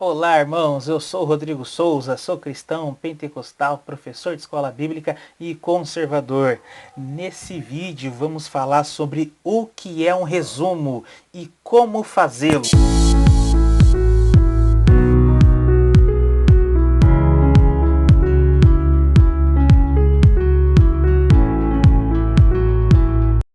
Olá, irmãos, eu sou Rodrigo Souza, sou cristão, pentecostal, professor de escola bíblica e conservador. Nesse vídeo vamos falar sobre o que é um resumo e como fazê-lo.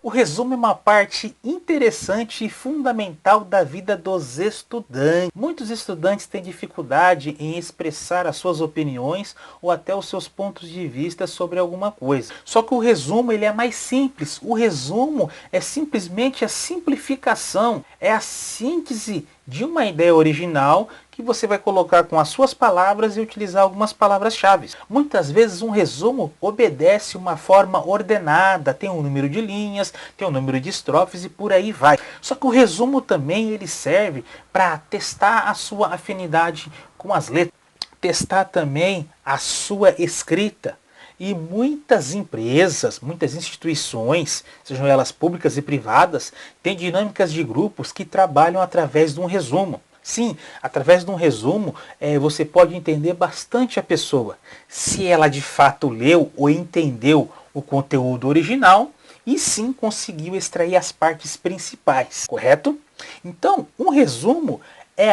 O resumo é uma parte interessante e fundamental da vida dos estudantes. Muitos estudantes têm dificuldade em expressar as suas opiniões ou até os seus pontos de vista sobre alguma coisa. Só que o resumo ele é mais simples. O resumo é simplesmente a simplificação, é a síntese de uma ideia original que você vai colocar com as suas palavras e utilizar algumas palavras-chave. Muitas vezes um resumo obedece uma forma ordenada, tem um número de linhas, tem um número de estrofes e por aí vai. Só que o resumo também ele serve para testar a sua afinidade com as letras, testar também a sua escrita. E muitas empresas, muitas instituições, sejam elas públicas e privadas, têm dinâmicas de grupos que trabalham através de um resumo. Sim, através de um resumo você pode entender bastante a pessoa, se ela de fato leu ou entendeu o conteúdo original e sim conseguiu extrair as partes principais, correto? Então, um resumo é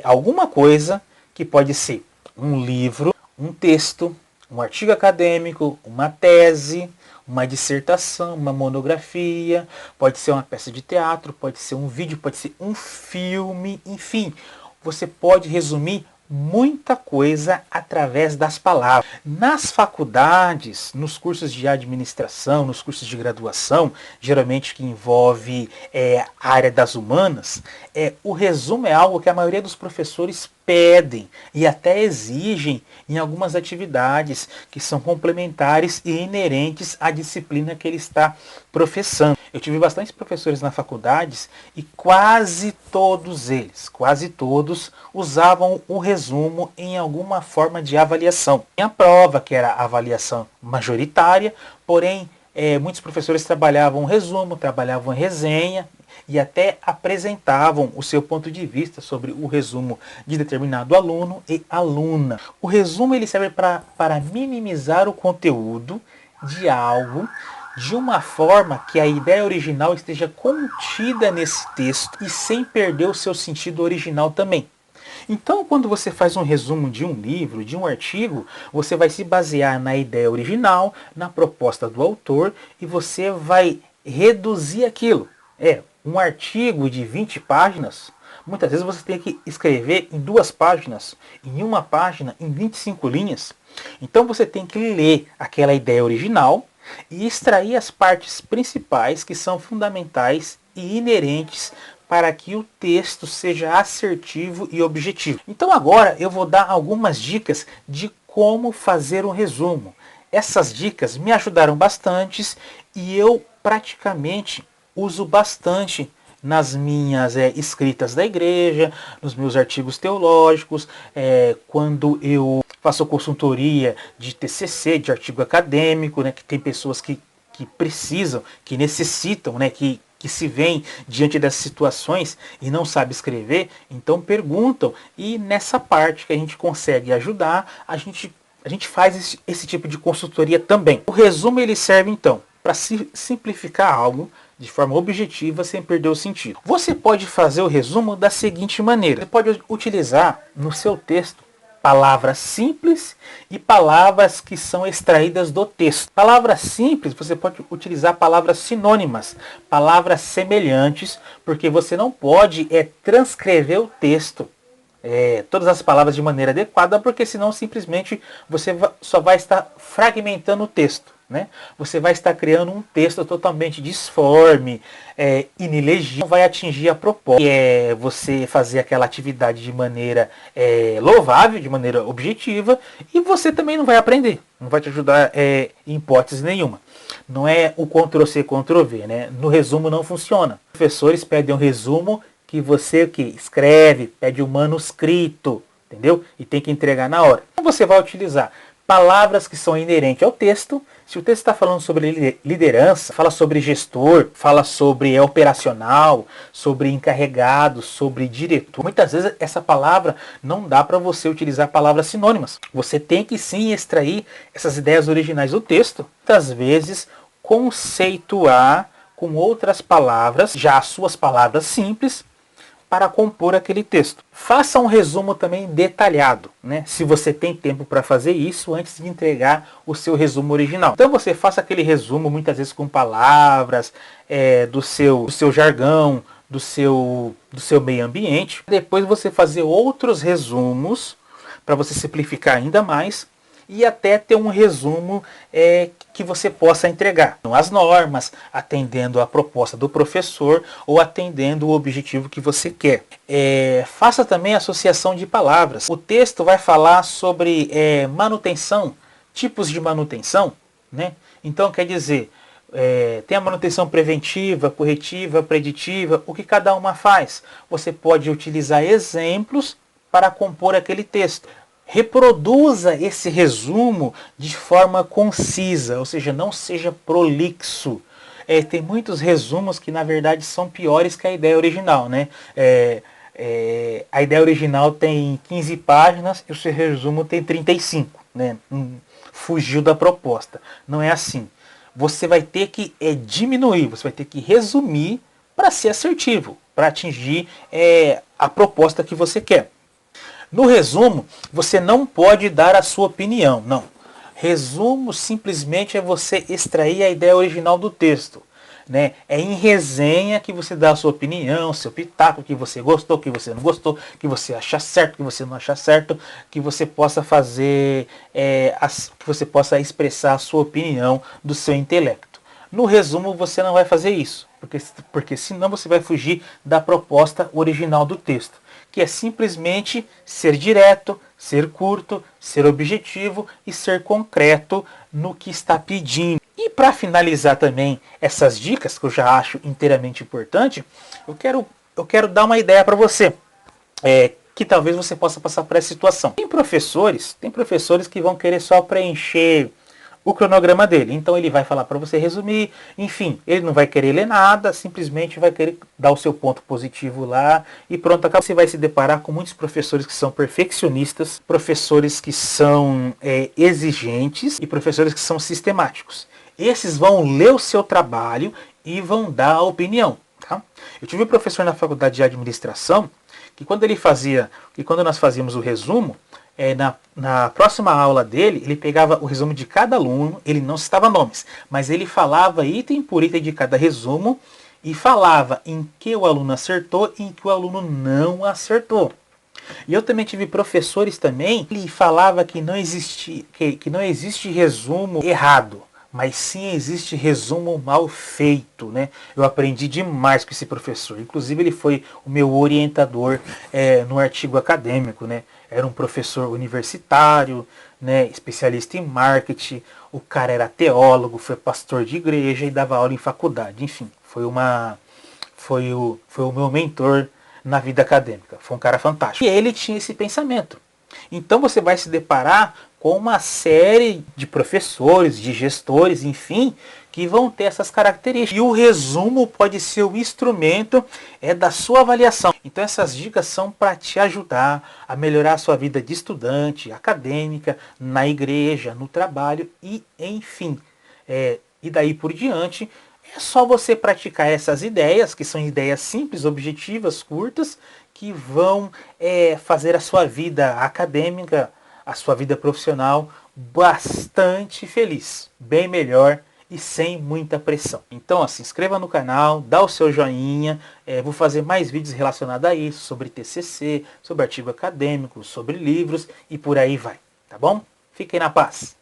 alguma coisa que pode ser um livro, um texto, um artigo acadêmico, uma tese, uma dissertação, uma monografia, pode ser uma peça de teatro, pode ser um vídeo, pode ser um filme, enfim. Você pode resumir muita coisa através das palavras. Nas faculdades, nos cursos de administração, nos cursos de graduação, geralmente que envolve a área das humanas, o resumo é algo que a maioria dos professores pedem e até exigem em algumas atividades que são complementares e inerentes à disciplina que ele está professando. Eu tive bastantes professores na faculdade e quase todos usavam o resumo em alguma forma de avaliação. Tem a prova, que era a avaliação majoritária, porém muitos professores trabalhavam resumo, trabalhavam resenha, e até apresentavam o seu ponto de vista sobre o resumo de determinado aluno e aluna. O resumo ele serve para minimizar o conteúdo de algo de uma forma que a ideia original esteja contida nesse texto e sem perder o seu sentido original também. Então, quando você faz um resumo de um livro, de um artigo, você vai se basear na ideia original, na proposta do autor e você vai reduzir aquilo. Um artigo de 20 páginas, muitas vezes você tem que escrever em 2 páginas, em uma página, em 25 linhas. Então você tem que ler aquela ideia original e extrair as partes principais que são fundamentais e inerentes para que o texto seja assertivo e objetivo. Então agora eu vou dar algumas dicas de como fazer um resumo. Essas dicas me ajudaram bastante e eu praticamente uso bastante nas minhas escritas da igreja, nos meus artigos teológicos, quando eu faço consultoria de TCC, de artigo acadêmico, que tem pessoas que precisam, que necessitam, que se veem diante dessas situações e não sabem escrever, então perguntam. E nessa parte que a gente consegue ajudar, a gente faz esse tipo de consultoria também. O resumo ele serve então para simplificar algo de forma objetiva sem perder o sentido. Você pode fazer o resumo da seguinte maneira. Você pode utilizar no seu texto palavras simples e palavras que são extraídas do texto. Palavras simples, você pode utilizar palavras sinônimas, palavras semelhantes, porque você não pode transcrever o texto. Todas as palavras de maneira adequada, porque senão simplesmente você só vai estar fragmentando o texto. Você vai estar criando um texto totalmente disforme, inelegível, não vai atingir a proposta, que é você fazer aquela atividade de maneira louvável, de maneira objetiva, e você também não vai aprender, não vai te ajudar em hipótese nenhuma. Não é o Ctrl+C, Ctrl+V, No resumo não funciona. Os professores pedem um resumo que você escreve, pede um manuscrito, entendeu? E tem que entregar na hora. Então você vai utilizar palavras que são inerentes ao texto. Se o texto está falando sobre liderança, fala sobre gestor, fala sobre operacional, sobre encarregado, sobre diretor. Muitas vezes essa palavra não dá para você utilizar palavras sinônimas. Você tem que sim extrair essas ideias originais do texto. Muitas vezes conceituar com outras palavras, já as suas palavras simples, para compor aquele texto. Faça um resumo também detalhado, né? Se você tem tempo para fazer isso antes de entregar o seu resumo original. Então você faça aquele resumo muitas vezes com palavras do seu jargão, do seu meio ambiente. Depois você fazer outros resumos para você simplificar ainda mais e até ter um resumo que você possa entregar. As normas, atendendo a proposta do professor ou atendendo o objetivo que você quer. Faça também associação de palavras. O texto vai falar sobre manutenção, tipos de manutenção, né? Então quer dizer, tem a manutenção preventiva, corretiva, preditiva, o que cada uma faz. Você pode utilizar exemplos para compor aquele texto. Reproduza esse resumo de forma concisa, ou seja, não seja prolixo. Tem muitos resumos que na verdade são piores que a ideia original, né? A ideia original tem 15 páginas e o seu resumo tem 35, né? Fugiu da proposta. Não é assim. Você vai ter que diminuir, você vai ter que resumir para ser assertivo, para atingir a proposta que você quer. No resumo, você não pode dar a sua opinião, não. Resumo simplesmente é você extrair a ideia original do texto, né? É em resenha que você dá a sua opinião, seu pitaco, que você gostou, que você não gostou, que você acha certo, que você não acha certo, que você possa fazer, que você possa expressar a sua opinião do seu intelecto. No resumo você não vai fazer isso, porque senão você vai fugir da proposta original do texto, que é simplesmente ser direto, ser curto, ser objetivo e ser concreto no que está pedindo. E para finalizar também essas dicas, que eu já acho inteiramente importante, eu quero dar uma ideia para você, que talvez você possa passar por essa situação. Tem professores que vão querer só preencher o cronograma dele. Então ele vai falar para você resumir, enfim, ele não vai querer ler nada, simplesmente vai querer dar o seu ponto positivo lá e pronto, acaba. Você vai se deparar com muitos professores que são perfeccionistas, professores que são exigentes e professores que são sistemáticos. Esses vão ler o seu trabalho e vão dar a opinião. Tá? Eu tive um professor na faculdade de administração que quando nós fazíamos o resumo, na próxima aula dele, ele pegava o resumo de cada aluno, ele não citava nomes, mas ele falava item por item de cada resumo e falava em que o aluno acertou e em que o aluno não acertou. E eu também tive professores também que falava que não existe resumo errado, mas sim existe resumo mal feito, né? Eu aprendi demais com esse professor. Inclusive ele foi o meu orientador no artigo acadêmico, né? Era um professor universitário, né? Especialista em marketing. O cara era teólogo, foi pastor de igreja e dava aula em faculdade. Enfim, foi o meu mentor na vida acadêmica. Foi um cara fantástico. E ele tinha esse pensamento. Então você vai se deparar com uma série de professores, de gestores, enfim, que vão ter essas características. E o resumo pode ser o instrumento da sua avaliação. Então essas dicas são para te ajudar a melhorar a sua vida de estudante, acadêmica, na igreja, no trabalho e enfim. E daí por diante, é só você praticar essas ideias, que são ideias simples, objetivas, curtas, que vão fazer a sua vida acadêmica, a sua vida profissional bastante feliz, bem melhor e sem muita pressão. Então, se inscreva no canal, dá o seu joinha, vou fazer mais vídeos relacionados a isso, sobre TCC, sobre artigo acadêmico, sobre livros e por aí vai, tá bom? Fiquem na paz!